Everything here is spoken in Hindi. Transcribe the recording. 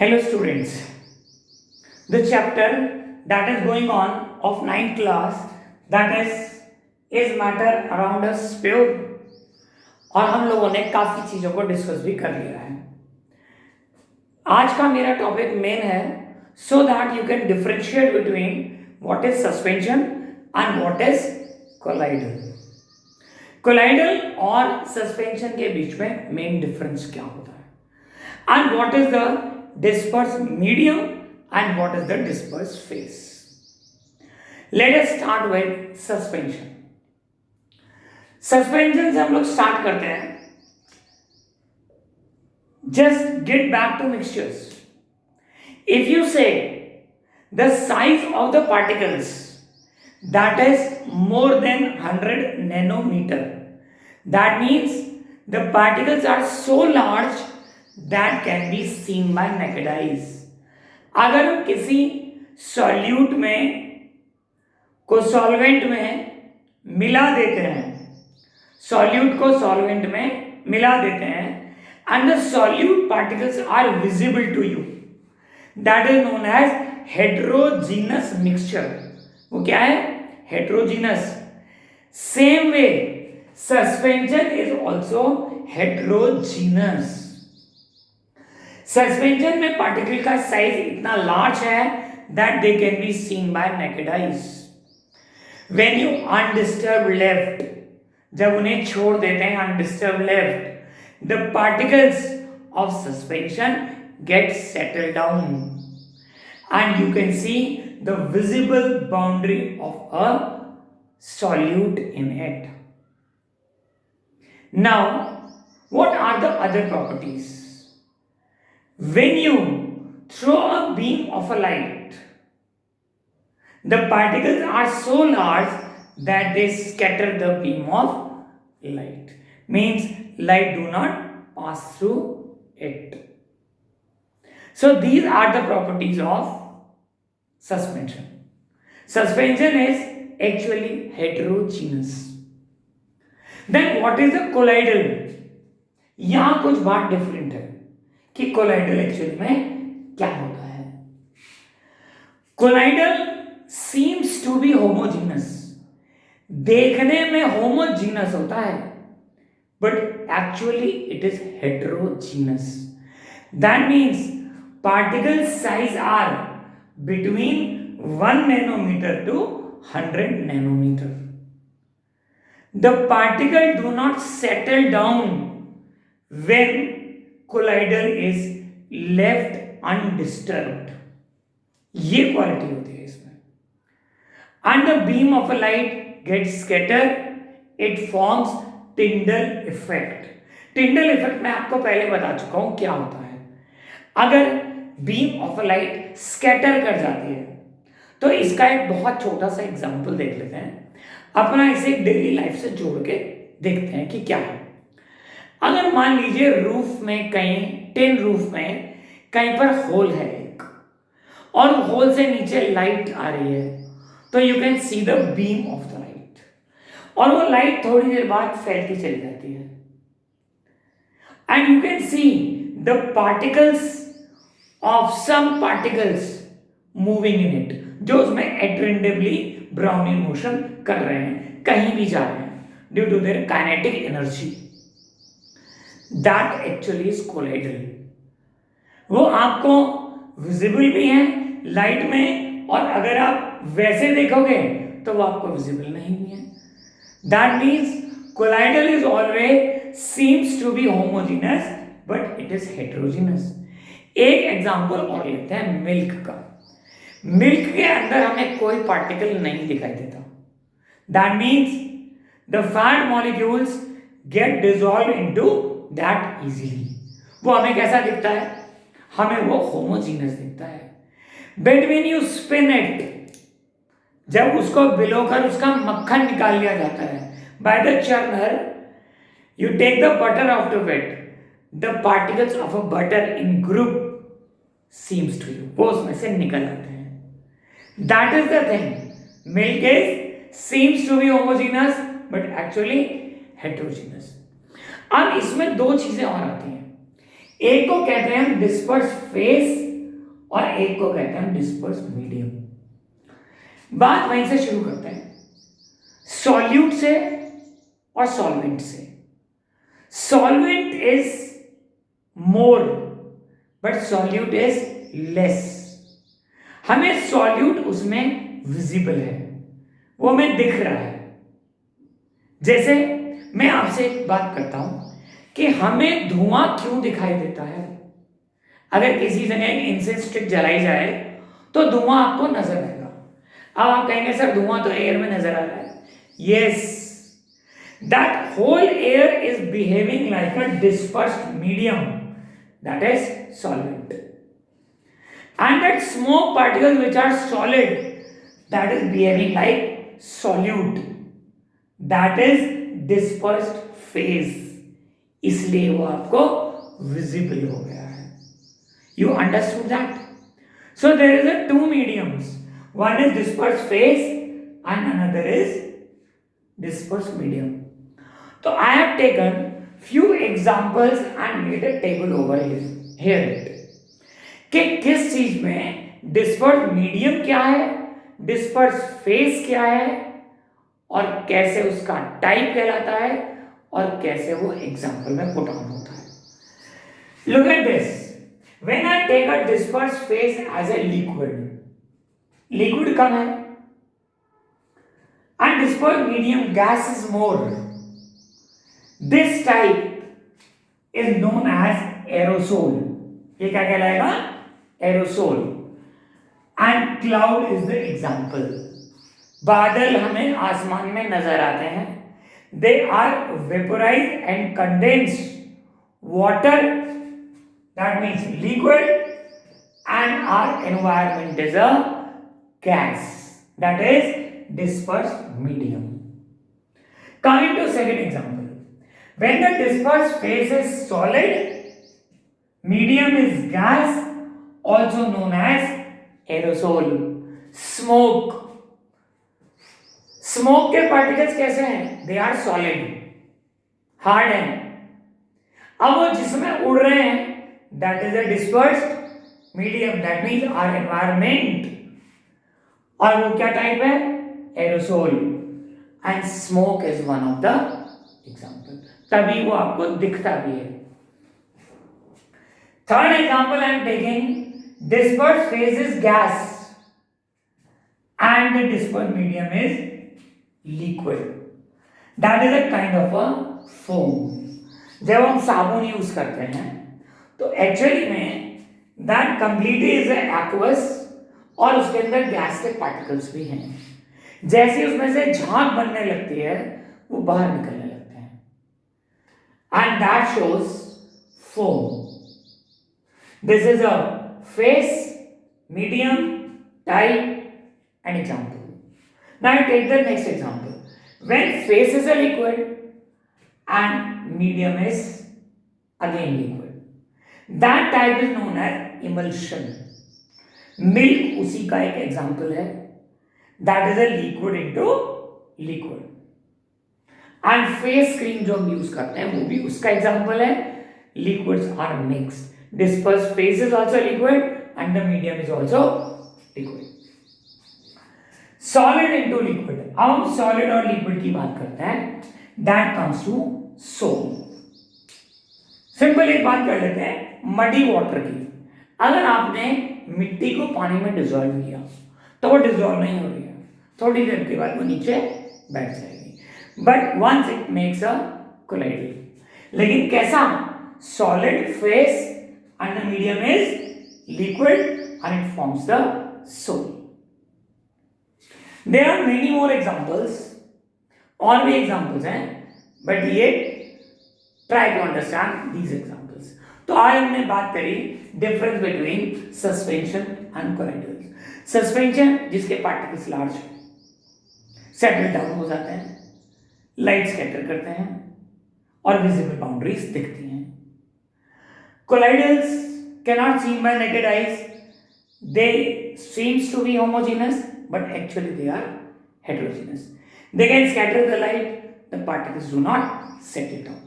Hello students, the chapter that is going on of 9th class that is matter around a sphere और हम लोगों ने काफ़ी चीज़ों को डिस्कस भी कर लिया है। आज का मेरा टॉपिक मेन है so that you can differentiate between what is suspension and what is colloidal. Colloidal और सस्पेंशन के बीच में मेन डिफरेंस क्या होता है and what is the dispersed medium and what is the dispersed phase. Let us start with suspension. Suspension से हम लोग स्टार्ट करते हैं. Just get back to mixtures. If you say the size of the particles that is more than 100 nanometer, that means the particles are so large that can be seen by naked eyes. अगर हम किसी सॉल्यूट में को सॉल्वेंट में मिला देते हैं, सॉल्यूट को सॉल्वेंट में मिला देते हैं and the solute particles are visible to you, that is known as heterogeneous mixture. वो क्या है? Heterogeneous. Same way suspension is also heterogeneous. Suspension में पार्टिकल का साइज इतना लार्ज है that they can be seen by naked eyes. When you undisturb left, जब उन्हें छोड़ देते हैं undisturb left, the particles of suspension get settle down and you can see the visible boundary of a solute in it. Now what are the other properties? When you throw a beam of a light, the particles are so large that they scatter the beam of light. Means light do not pass through it. So these are the properties of suspension. Suspension is actually heterogeneous. Then what is the colloidal? यहाँ कुछ बात डिफरेंट है कि कोलाइडल एक्चुअली में क्या होता है. Colloidal seems to be homogeneous. देखने में होमोजीनस होता है but actually it is heterogeneous. That means particle size are between 1 nanometer to 100 nanometer. The particle do not settle down when colloidal is left undisturbed. ये क्वालिटी होती है इसमें. And the beam of a light get scatter, it forms Tyndall effect. Tyndall effect मैं आपको पहले बता चुका हूं क्या होता है. अगर beam of a light scatter कर जाती है तो इसका एक बहुत छोटा सा एग्जांपल देख लेते हैं. अपना इसे डेली लाइफ से जोड़ के देखते हैं कि क्या है. अगर मान लीजिए रूफ में कहीं टिन रूफ में कहीं पर होल है एक, और होल से नीचे लाइट आ रही है तो you can see the beam of the light, और वो लाइट थोड़ी देर बाद फैलती चली जाती है and you can see the particles of some particles moving in it, जो उसमें एट्रेंडिवली ब्राउनिंग मोशन कर रहे हैं, कहीं भी जा रहे हैं due to their kinetic energy. That actually is colloidal. वो आपको विजिबल भी है लाइट में, और अगर आप वैसे देखोगे तो वो आपको विजिबल नहीं भी है. That means colloidal is always seems to be homogeneous but it is heterogeneous. एक एग्जांपल और लेते हैं मिल्क का. मिल्क के अंदर हमें कोई पार्टिकल नहीं दिखाई देता. That means the fat molecules get dissolved into that easily. वो हमें कैसा दिखता है? हमें वो होमोजीनस दिखता है. But when you spin it, जब उसको बिलोकर उसका मक्खन निकाल लिया जाता है by the churner, you take the butter out of it, the particles of a butter in group seems to you, वो उसमें से निकल आते हैं. That is the thing. Milk is seems to be homogeneous but actually heterogeneous. अब इसमें दो चीजें और आती हैं. एक को कहते हैं हम डिस्पर्स फेस और एक को कहते हैं डिस्पर्स मीडियम। बात वहीं से शुरू करते हैं, सॉल्यूट से और सॉल्वेंट से। Solvent is more but solute is less. हमें सॉल्यूट उसमें विजिबल है, वो हमें दिख रहा है। जैसे मैं आपसे एक बात करता हूं कि हमें धुआं क्यों दिखाई देता है। अगर किसी जगह इंसेंस स्टिक जलाई जाए तो धुआं आपको नजर आएगा। अब आप कहेंगे सर धुआं तो एयर में नजर आ रहा है। Yes, that whole air is behaving like a dispersed medium, that is solvent, and that smoke particles which are solid, that is behaving like solute, that is dispersed phase, इसलिए वो आपको visible हो गया है। You understood that? So there is a two mediums, one is dispersed phase and another is dispersed medium. So I have taken few examples and made a table over here it कि किस चीज में डिस्पर्स मीडियम क्या है, डिस्पर्स फेस क्या है, और कैसे उसका टाइप कहलाता है, और कैसे वो एग्जांपल में पुट ऑन होता है। Look at this, when I take a disperse phase as a liquid, liquid कम है, and disperse medium gas is more, this type is known as aerosol. ये क्या कहलाएगा? Aerosol. And cloud is the example. बादल हमें आसमान में नजर आते हैं, they are vaporised and condensed water, that means liquid, and our environment is a gas, that is dispersed medium. Coming to second example, when the dispersed phase is solid, medium is gas, also known as aerosol. Smoke. Smoke के particles कैसे हैं? They are solid, hard हैं। अब वो जिसमें उड़ रहे हैं, that is a dispersed medium, that means our environment, और वो क्या टाइप है? Aerosol, and smoke is one of the example, तभी वो आपको दिखता भी है। Third example I am taking, dispersed phase is gas and the dispersed medium is liquid. That is a kind of a foam. जब हम साबुन यूज करते हैं तो एक्चुअली में that completely is aqueous और उसके अंदर गैस के पार्टिकल्स भी हैं। जैसे उसमें से झाग बनने लगती है वो बाहर निकलने लगते हैं, and that shows foam. This is a phase, medium, type, and example. Now I take the next example. When phase is a liquid and medium is again liquid, that type is known as emulsion. Milk उसी का एक example है, that is a liquid into liquid. And face cream जो हम यूज करते हैं वो भी उसका example है। Liquids are mixed. Dispersed phase is also liquid and the medium is also liquid. Solid into liquid. अब हम solid और liquid की बात करते हैं, that comes to soap. Simple एक बात कर लेते हैं muddy water की। अगर आपने मिट्टी को पानी में डिजोल्व किया तो वो डिजोल्व नहीं हो रही है, थोड़ी देर के बाद वो नीचे बैठ जाएगी, but once it makes a colloidal. लेकिन कैसा? Solid phase and the medium is liquid and it forms the soap. There are many more examples, और भी examples हैं, but ये try to understand these examples. तो आज हमने बात करी difference between suspension and colloidals. Suspension जिसके particles large settle down हो जाते हैं, light scatter करते हैं और visible boundaries दिखती हैं। Colloidals cannot seen by naked eyes. They seems to be homogeneous, but actually they are heterogeneous. They can scatter the light, the particles do not settle down.